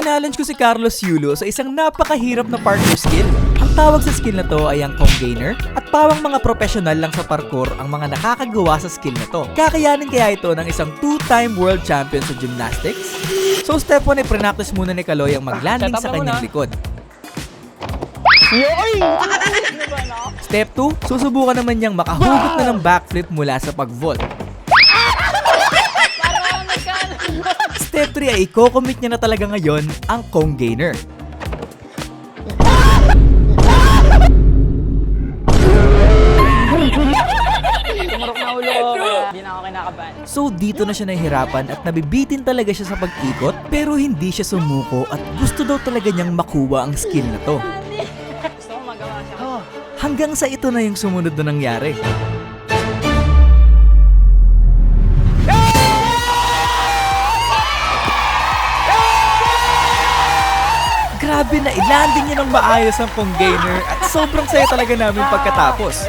Challenge ko si Carlos Yulo sa isang napakahirap na parkour skill. Ang tawag sa skill na to ay ang Kong Gainer at pawang mga profesional lang sa parkour ang mga nakakagawa sa skill na to. Kakayanin kaya ito ng isang 2-time world champion sa gymnastics? So step 1 ay pre-practice muna ni Kaloy ang maglanding sa kanyang likod. Step 2, susubukan naman niyang makahugot na ng backflip mula sa pag-vault. Step 3 ay i-commit niya na talaga ngayon ang Kong Gainer. Tumurok na ulo ko, kaya hindi na ako kinakabahan. So dito na siya nahihirapan at nabibitin talaga siya sa pag-ikot pero hindi siya sumuko at gusto daw talaga niyang makuha ang skill na to. Gusto ko magawa siya. Hanggang sa ito na yung sumunod na nangyari. Grabe na ilanding niya ng maayos ang Kong Gainer at sobrang saya talaga namin pagkatapos.